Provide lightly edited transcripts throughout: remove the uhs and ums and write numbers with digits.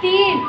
3।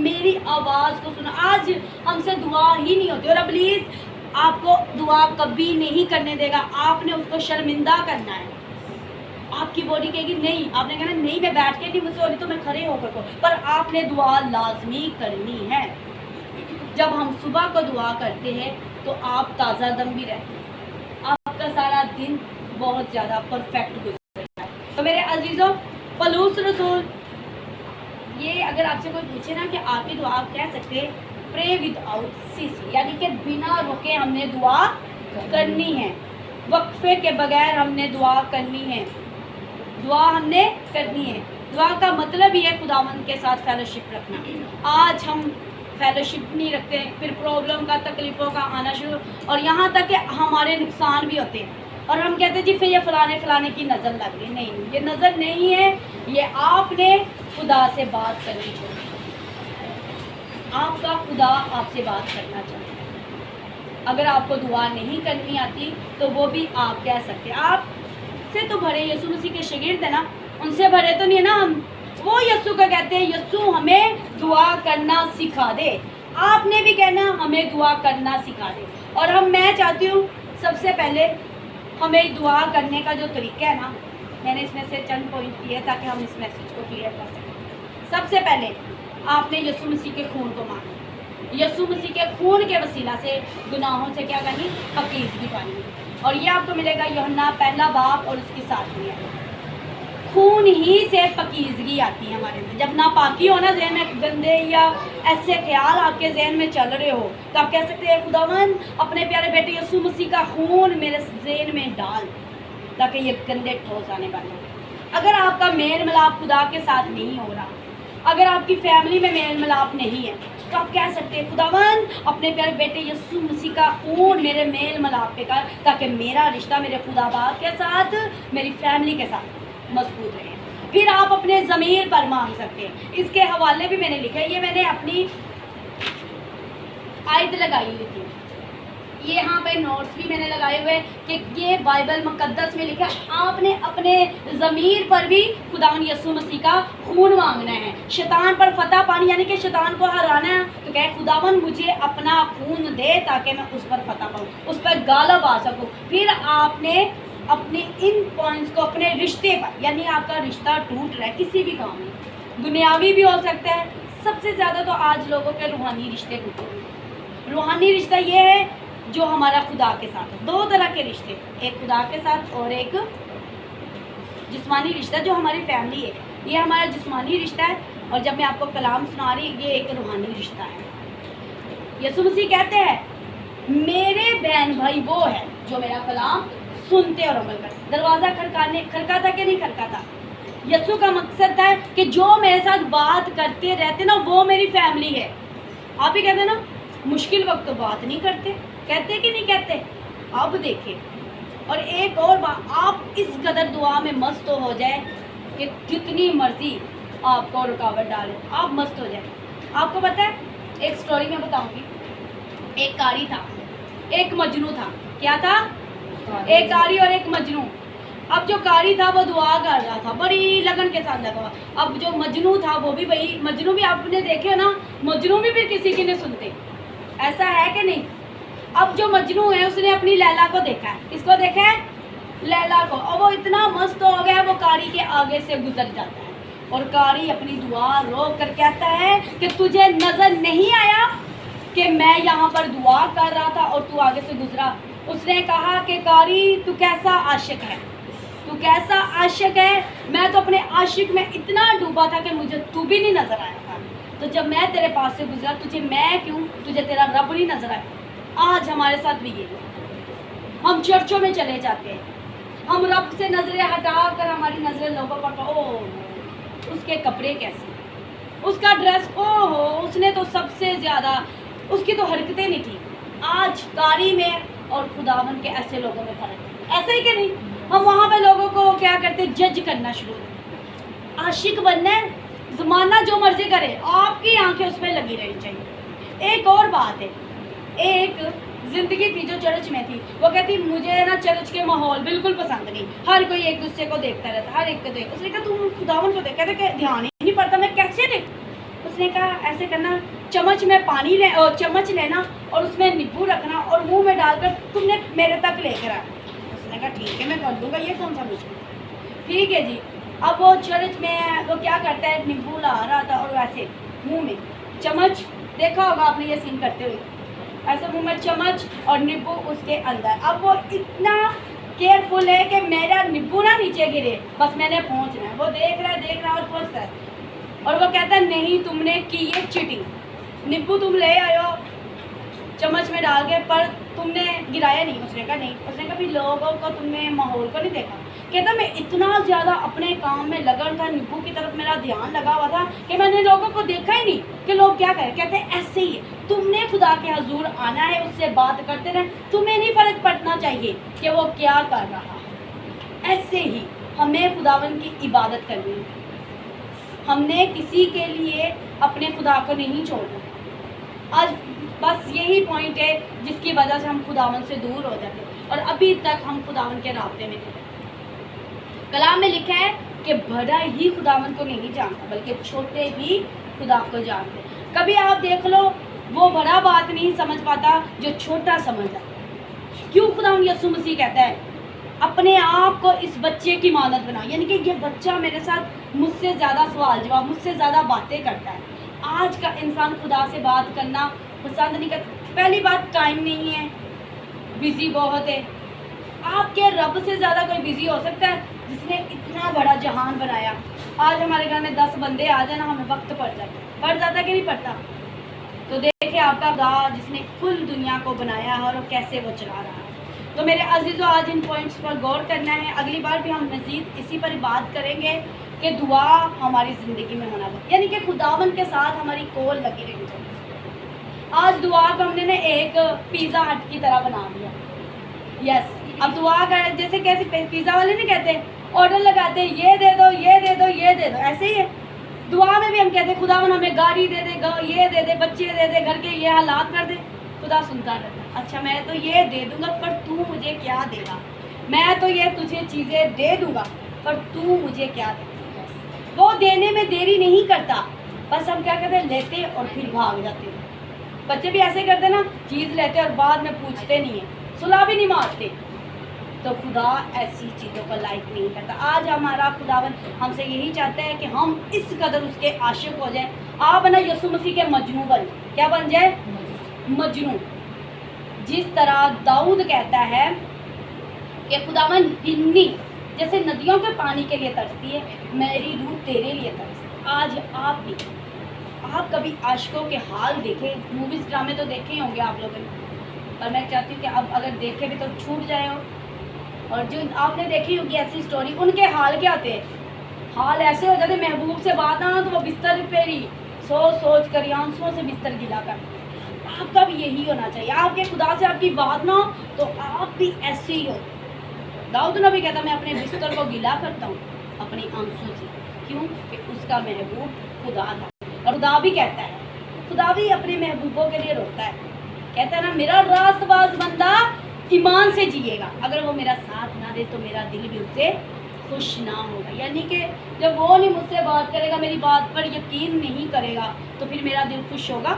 میری آواز کو سنا. آج ہم سے دعا ہی نہیں ہوتی, اور ابلیس آپ کو دعا کبھی نہیں کرنے دے گا. آپ نے اس کو شرمندہ کرنا ہے. آپ کی باڈی کہے گی نہیں, آپ نے کہنا نہیں میں بیٹھ کے نہیں, مجھ سے ہو رہی تو میں کھڑے ہو کر کو, پر آپ نے دعا لازمی کرنی ہے. جب ہم صبح کو دعا کرتے ہیں تو آپ تازہ دم بھی رہتے ہیں, آپ کا سارا دن بہت زیادہ پرفیکٹ گزرتا ہے. تو میرے عزیزوں, پلوس رسول, یہ اگر آپ سے کوئی پوچھے نا کہ آپ کی دعا آپ کہہ سکتے ہیں پرے ود آؤٹ سیسی, یعنی کہ بنا رکے ہم نے دعا کرنی ہے, وقفے کے بغیر ہم نے دعا کرنی ہے, دعا ہم نے کرنی ہے. دعا کا مطلب یہ ہے خداوند کے ساتھ فیلوشپ رکھنا. آج ہم فیلوشپ نہیں رکھتے, پھر پرابلم کا, تکلیفوں کا آنا شروع, اور یہاں تک کہ ہمارے نقصان بھی ہوتے ہیں, اور ہم کہتے ہیں جی پھر یہ فلانے کی نظر لگ گئی. نہیں, یہ نظر نہیں ہے, یہ آپ نے خدا سے بات کرنی چاہیے. آپ کا خدا آپ سے بات کرنا چاہتا ہے. اگر آپ کو دعا نہیں کرنی آتی تو وہ بھی آپ کہہ سکتے ہیں. آپ سے تو بھرے یسوع مسیح کے شاگرد ہیں نا, ان سے بھرے تو نہیں ہے نا ہم. وہ یسوع کا کہتے ہیں یسوع ہمیں دعا کرنا سکھا دے. آپ نے بھی کہنا ہمیں دعا کرنا سکھا دے. اور میں چاہتی ہوں سب سے پہلے ہمیں دعا کرنے کا جو طریقہ ہے نا, میں نے اس میں سے چند پوائنٹ کیے تاکہ ہم اس میسیج کو کلیئر کر سکیں. سب سے پہلے آپ نے یسوع مسیح کے خون کو ماننا. یسوع مسیح کے خون کے وسیلہ سے گناہوں سے کیا کرنی, پاکیزگی پانی. اور یہ آپ کو ملے گا یوحنا پہلا باب اور اس کی 7ویں آیت. خون ہی سے پاکیزگی آتی ہے ہمارے اندر. جب ناپاکی ہو نا ذہن میں, گندے یا ایسے خیال آپ کے ذہن میں چل رہے ہو, تو آپ کہہ سکتے ہیں خداوند اپنے پیارے بیٹے یسوع مسیح کا خون میرے ذہن میں ڈال تاکہ یہ گندے ٹھوس آنے والے. اگر آپ کا میل ملاپ خدا کے ساتھ نہیں ہو رہا, اگر آپ کی فیملی میں میل ملاپ نہیں ہے, تو آپ کہہ سکتے ہیں خداوند اپنے پیارے بیٹے یسوع مسیح کا خون میرے میل ملاپ پہ کر تاکہ میرا رشتہ میرے خدا باپ کے ساتھ, میری فیملی کے ساتھ مضبوط رہے. پھر آپ اپنے ضمیر پر مانگ سکتے ہیں. اس کے حوالے بھی میں نے لکھا ہے, یہ میں نے اپنی آیت لگائی ہوئی تھی, یہ یہاں پہ نوٹس بھی میں نے لگائے ہوئے کہ یہ بائبل مقدس میں لکھا ہے آپ نے اپنے ضمیر پر بھی خداوند یسوع مسیح کا خون مانگنا ہے. شیطان پر فتح پانی یعنی کہ شیطان کو ہرانا ہے, تو کہ خداوند مجھے اپنا خون دے تاکہ میں اس پر فتح پاؤں, اس پر غالب آ سکوں. پھر آپ نے اپنے ان پوائنٹس کو اپنے رشتے پر, یعنی آپ کا رشتہ ٹوٹ رہا ہے کسی بھی کام میں, دنیاوی بھی ہو سکتا ہے, سب سے زیادہ تو آج لوگوں کے روحانی رشتے ٹوٹے ہوئے. روحانی رشتہ یہ ہے جو ہمارا خدا کے ساتھ ہے. 2 طرح کے رشتے, ایک خدا کے ساتھ اور ایک جسمانی رشتہ جو ہماری فیملی ہے, یہ ہمارا جسمانی رشتہ ہے. اور جب میں آپ کو کلام سنا رہی, یہ ایک روحانی رشتہ ہے. یسوع مسیح کہتے ہیں میرے بہن بھائی وہ ہے جو میرا کلام سنتے اور عمل کرتے. دروازہ کھڑکاتا کہ نہیں کھڑکاتا. یسوع کا مقصد ہے کہ جو میرے ساتھ بات کرتے رہتے نا وہ میری فیملی ہے. آپ ہی کہتے ہیں نا مشکل وقت تو بات نہیں کرتے, کہتے کہ نہیں کہتے. اب دیکھیں, اور ایک اور بات, آپ اس قدر دعا میں مست ہو جائے کہ جتنی مرضی آپ کو رکاوٹ ڈالے آپ مست ہو جائیں. آپ کو پتہ ہے ایک سٹوری میں بتاؤں گی. ایک قاری تھا, ایک مجنوں تھا. کیا تھا؟ ایک قاری اور ایک مجنوں. اب جو قاری تھا وہ دعا کر رہا تھا, بڑی لگن کے ساتھ لگا ہوا. اب جو مجنوں تھا وہ بھی وہی مجنوں بھی آپ نے دیکھے نا, مجنوں بھی پھر کسی کی نہیں سنتے, ایسا ہے کہ نہیں. اب جو مجنوں ہے اس نے اپنی لیلا کو دیکھا ہے. کس کو دیکھا ہے؟ لیلا کو. اور وہ اتنا مست ہو گیا وہ قاری کے آگے سے گزر جاتا ہے, اور قاری اپنی دعا روک کر کہتا ہے کہ تجھے نظر نہیں آیا کہ میں یہاں پر دعا کر رہا تھا اور تو آگے سے گزرا. اس نے کہا کہ قاری تو کیسا عاشق ہے, تو کیسا عاشق ہے, میں تو اپنے عاشق میں اتنا ڈوبا تھا کہ مجھے تو بھی نہیں نظر آیا تھا. تو جب میں تیرے پاس سے گزرا تجھے میں کیوں, تجھے تیرا رب نہیں نظر آیا. آج ہمارے ساتھ بھی یہ ہے, ہم چرچوں میں چلے جاتے ہیں, ہم رب سے نظریں ہٹا کر ہماری نظریں لوگوں پر, او اس کے کپڑے کیسے, اس کا ڈریس, او ہو اس نے تو سب سے زیادہ, اس کی تو حرکتیں نہیں تھی. آج قاری میں اور خداوند کے ایسے لوگوں میں فرق ہے, ایسا ہی کہ نہیں. ہم وہاں پہ لوگوں کو کیا کرتے, جج کرنا شروع کرتے. عاشق بننا ہے, زمانہ جو مرضی کرے, آپ کی آنکھیں اس پہ لگی رہنی چاہیے. ایک اور بات ہے, ایک زندگی تھی جو چرچ میں تھی, وہ کہتی مجھے نا چرچ کے ماحول بالکل پسند نہیں, ہر کوئی ایک دوسرے کو دیکھتا رہتا, ہر ایک کو دیکھ. اس نے کہا تم خداوند کو دیکھ, کہتے کہ دھیان ہی نہیں پڑتا, میں کیسے اس نے کہا ایسے کرنا, چمچ میں پانی چمچ لینا اور اس میں نیبو رکھنا اور منہ میں ڈال کر تم نے میرے تک لے کر آنا. اس نے کہا ٹھیک ہے میں کر دوں گا, یہ کون سا مشکل, ٹھیک ہے جی. اب وہ چرچ میں وہ کیا کرتا ہے, نیبو لا رہا تھا اور ویسے منہ میں چمچ, دیکھا ہوگا آپ نے یہ سین کرتے ہوئے, ایسے منہ میں چمچ اور نیبو اس کے اندر. اب وہ اتنا کیئرفل ہے کہ میرا نیبو نہ نیچے گرے, بس میں نے پہنچنا ہے. وہ دیکھ رہا ہے اور پہنچتا ہے, اور وہ کہتا ہے نہیں تم نے کی یہ چیٹنگ, نیبو تم لے آئے ہو چمچ میں ڈال کے پر تم نے گرایا نہیں. اس نے کہا نہیں. اس نے کہا بھی لوگوں کو تم نے ماحول کو نہیں دیکھا. کہتا میں اتنا زیادہ اپنے کام میں لگن تھا, نیبو کی طرف میرا دھیان لگا ہوا تھا کہ میں نے لوگوں کو دیکھا ہی نہیں کہ لوگ کیا کریں. کہتے ہیں ایسے ہی ہے, تم نے خدا کے حضور آنا ہے, اس سے بات کرتے رہے, تمہیں نہیں فرق پڑنا چاہیے کہ وہ کیا کر رہا ہے. ایسے ہی ہمیں خداوند کی عبادت کرنی ہے. ہم نے کسی کے لیے اپنے خدا کو نہیں چھوڑنا. آج بس یہی پوائنٹ ہے جس کی وجہ سے ہم خداوند سے دور ہو جاتے ہیں اور ابھی تک ہم خداوند کے رابطے میں نہیں. کلام میں لکھا ہے کہ بڑا ہی خداوند کو نہیں جانتا بلکہ چھوٹے ہی خدا کو جانتے. کبھی آپ دیکھ لو وہ بڑا بات نہیں سمجھ پاتا جو چھوٹا سمجھتا. کیوں خداوند یسوع مسیح کہتا ہے اپنے آپ کو اس بچے کی مانند بنا, یعنی کہ یہ بچہ میرے ساتھ مجھ سے زیادہ سوال جواب, مجھ سے زیادہ باتیں کرتا ہے. آج کا انسان خدا سے بات کرنا پسند نہیں کرتا. پہلی بات ٹائم نہیں ہے, بزی بہت ہے. آپ کے رب سے زیادہ کوئی بزی ہو سکتا ہے جس نے اتنا بڑا جہان بنایا. آج ہمارے گھر میں 10 بندے آ جائیں نا, ہمیں وقت پڑ جاتا کہ نہیں پڑتا. تو دیکھیں آپ کا خدا جس نے کل دنیا کو بنایا ہے اور کیسے وہ چلا رہا ہے. تو میرے عزیزوں آج ان پوائنٹس پر غور کرنا ہے. اگلی بار بھی ہم مزید اسی پر بات کریں گے کہ دعا ہماری زندگی میں ہونا چاہیے, یعنی کہ خداوند کے ساتھ ہماری کول لگی رہنی چاہیے. آج دعا کو ہم نے ایک پیزا ہٹ کی طرح بنا دیا. یس, اب دعا کر جیسے کیسے پیزا والے نہیں کہتے آرڈر لگاتے یہ دے دو یہ دے دو یہ دے دو, ایسے ہی ہے دعا میں بھی ہم کہتے ہیں خداوند ہمیں گاڑی دے دے, یہ دے دے, بچے دے دے, گھر کے یہ حالات کر دے. خدا سنتا رہتا ہے, اچھا میں تو یہ دے دوں گا پر تو مجھے کیا دے گا, میں تو یہ تجھے چیزیں دے دوں گا پر تو مجھے کیا دے گا. وہ دینے میں دیری نہیں کرتا, بس ہم کیا کہتے ہیں لیتے اور پھر بھاگ جاتے ہیں. بچے بھی ایسے کرتے نا, چیز لیتے اور بعد میں پوچھتے نہیں ہیں, صلاح بھی نہیں مارتے. تو خدا ایسی چیزوں کو لائک نہیں کرتا. آج ہمارا خداوند ہم سے یہی چاہتا ہے کہ ہم اس قدر اس کے عاشق ہو جائیں. آپ نا یسوع مسیح کے مجنوں بن, کیا بن جائے, مجنوں. جس طرح داؤد کہتا ہے کہ خداوند ہنی جیسے ندیوں کے پانی کے لیے ترستی ہے, میری روح تیرے لیے ترستی. آج آپ بھی, آپ کبھی عاشقوں کے حال دیکھیں, موویز ڈرامے تو دیکھے ہوں گے آپ لوگوں نے, پر میں چاہتی ہوں کہ اب اگر دیکھے بھی تو چھوٹ جائے ہو. اور جو آپ نے دیکھی ہوگی ایسی اسٹوری, ان کے حال کیا ہوتے ہیں, حال ایسے ہو جاتے محبوب سے بات نہ ہو تو وہ بستر پہ ہی سوچ کر یا آنسوؤں سے بستر گلا کر. آپ کا بھی یہی ہونا چاہیے. آپ کے خدا سے آپ کی بات نہ ہو تو آپ بھی ایسے ہی ہو. داؤد نبی کہتا میں اپنے بستر کو گلا کرتا ہوں اپنے آنسوؤں سے, کیوں کہ اس کا محبوب خدا تھا. اور خدا بھی کہتا ہے, خدا بھی اپنے محبوبوں کے لیے روتا ہے, کہتا ہے نا میرا راست باز بندہ ایمان سے جیے گا, اگر وہ میرا ساتھ نہ دے تو میرا دل بھی اس سے خوش نہ ہوگا. یعنی کہ جب وہ نہیں مجھ سے بات کرے گا, میری بات پر یقین نہیں کرے گا, تو پھر میرا دل خوش ہوگا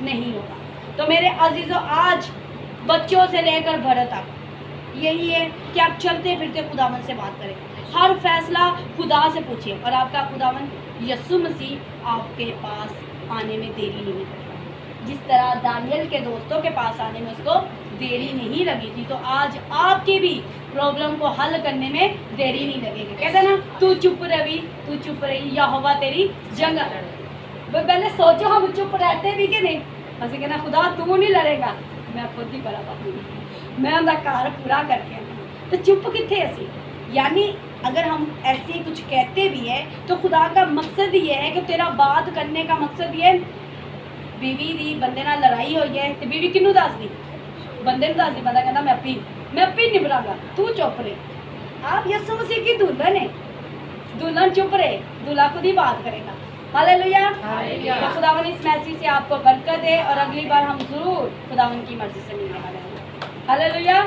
نہیں ہوگا. تو میرے عزیزوں آج بچوں سے لے کر بڑوں تک یہی ہے کہ آپ چلتے پھرتے خداوند سے بات کریں, ہر فیصلہ خدا سے پوچھیں, اور آپ کا خداوند یسوع مسیح آپ کے پاس آنے میں دیری نہیں کرتا. جس طرح دانیل کے دوستوں کے پاس آنے میں اس کو دیری نہیں لگی تھی, تو آج آپ کی بھی پرابلم کو حل کرنے میں دیری نہیں لگے گی. کہتے ہیں نا تو چپ رہی, تو چپ رہی, یہوہ تیری جنگ لڑے. پہلے سوچو ہم چپ رہتے بھی کہ نہیں, بس کہنا خدا تو نہیں لڑے گا, میں خود ہی بڑا پاؤں گی, میں اندر کار پورا کر کے آؤں. تو چپ کتنے ایسی, یعنی اگر ہم ایسے کچھ کہتے بھی ہیں تو خدا کا مقصد یہ ہے کہ تیرا بات کرنے کا مقصد یہ, بیوی دی بندے نال لڑائی ہوئی ہے تو بیوی کنوں دس دی, بندے نوں دس دی, بندہ کہنا میں اپی نبڑا گا, تو چپ رہے. آپ یسوع مسیح کی دلہن ہے, دلہن چپ رہے, دلہا خود ہی بات کرے گا. ہاللیلویا. تو خداوند اس میسیج سے آپ کو برکت دے, اور اگلی بار ہم ضرور خداوند کی مرضی سے ملنے والے ہیں. ہاللیلویا.